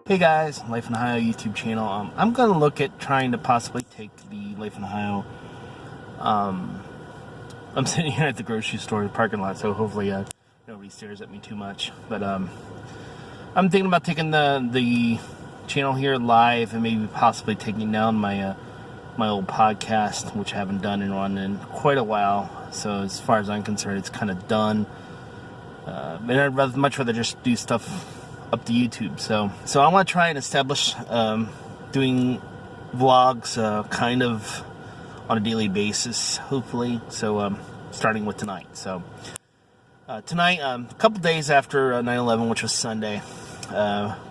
Hey guys, Life in Ohio YouTube channel. I'm going to look at trying to possibly take the Life in Ohio. I'm sitting here at the grocery store parking lot, so hopefully nobody stares at me too much. But I'm thinking about taking the channel here live and maybe possibly taking down my old podcast, which I haven't done in quite a while. So as far as I'm concerned, it's kind of done. And I'd much rather just do stuff up to YouTube. So I want to try and establish doing vlogs kind of on a daily basis, hopefully. So starting with tonight. So tonight, a couple days after 9/11, which was Sunday,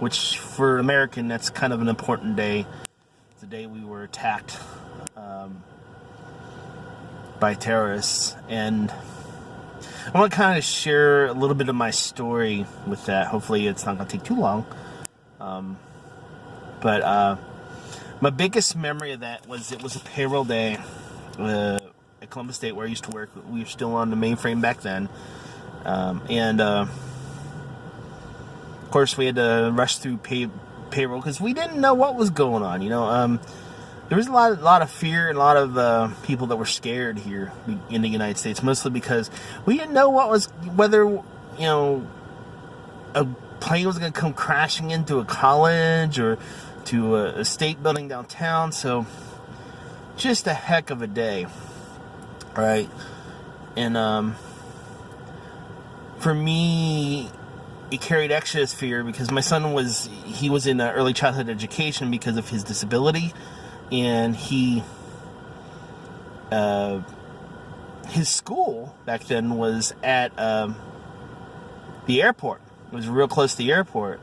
which for American, that's kind of an important day. It's the day we were attacked by terrorists, and I want to kind of share a little bit of my story with that. Hopefully it's not going to take too long. But my biggest memory of that was it was a payroll day at Columbus State where I used to work. We were still on the mainframe back then. And of course we had to rush through payroll because we didn't know what was going on. There was a lot of fear and a lot of people that were scared here in the United States, mostly because we didn't know whether a plane was going to come crashing into a college or to a state building downtown. So just a heck of a day, right? And for me, it carried extra fear because my son was in early childhood education because of his disability. And his school back then was at the airport. It was real close to the airport.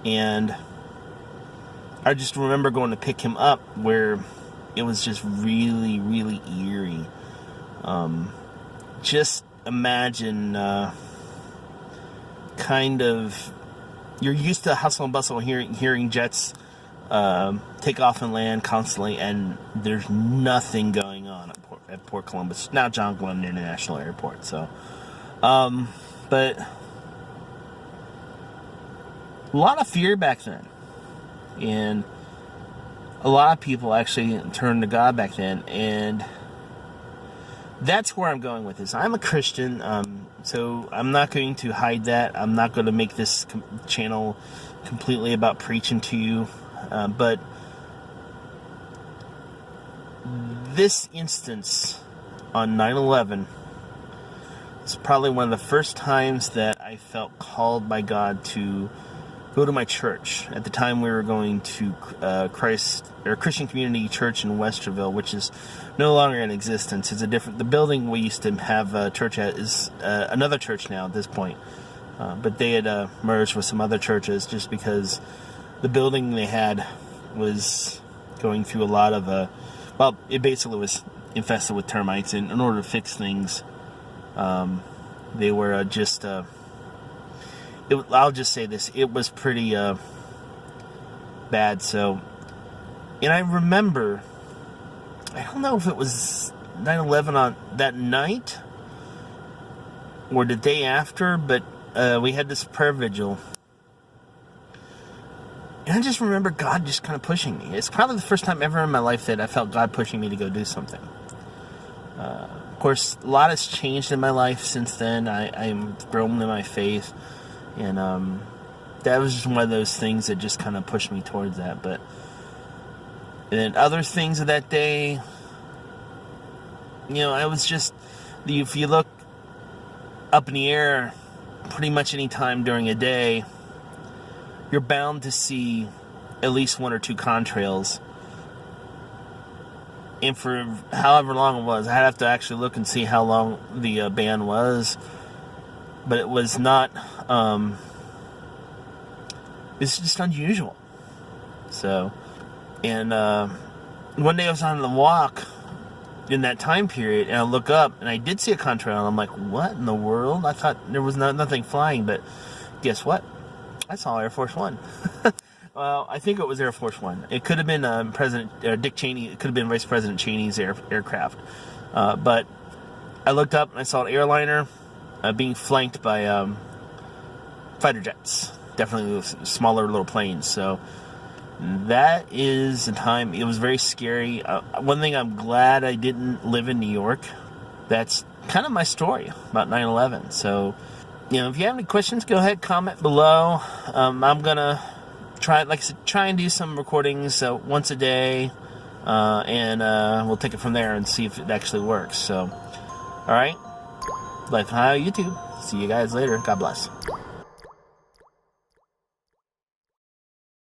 And I just remember going to pick him up where it was just really, really eerie. Just imagine you're used to hustle and bustle hearing jets take off and land constantly, and there's nothing going on at Port Columbus, now John Glenn International Airport. So, but a lot of fear back then, and a lot of people actually turned to God back then, and that's where I'm going with this. I'm a Christian, so I'm not going to hide that. I'm not going to make this channel completely about preaching to you. But this instance on 9/11 is probably one of the first times that I felt called by God to go to my church. At the time, we were going to Christian Community Church in Westerville, which is no longer in existence. It's the building we used to have a church at is another church now at this point. But they had merged with some other churches just because the building they had was going through a lot of it basically was infested with termites, and in order to fix things, they were I'll just say this, it was pretty bad. So, and I remember, I don't know if it was 9/11 on that night or the day after, but we had this prayer vigil. And I just remember God just kind of pushing me. It's probably the first time ever in my life that I felt God pushing me to go do something. Of course, a lot has changed in my life since then. I'm grown in my faith. And that was just one of those things that just kind of pushed me towards that. And then other things of that day, I was just, if you look up in the air pretty much any time during a day, you're bound to see at least one or two contrails. And for however long it was, I'd have to actually look and see how long the band was. But it was not, it's just unusual. So, and one day I was on the walk in that time period, and I look up, and I did see a contrail, and I'm like, what in the world? I thought there was nothing flying, but guess what? I saw Air Force One. Well, I think it was Air Force One. It could have been President Dick Cheney. It could have been Vice President Cheney's aircraft. But I looked up and I saw an airliner being flanked by fighter jets. definitely smaller little planes. So that is the time. It was very scary. One thing, I'm glad I didn't live in New York. That's kind of my story about 9/11. So, if you have any questions, go ahead, comment below. I'm gonna try and do some recordings once a day, and we'll take it from there and see if it actually works. So, all right, Life and Ohio YouTube. See you guys later. God bless.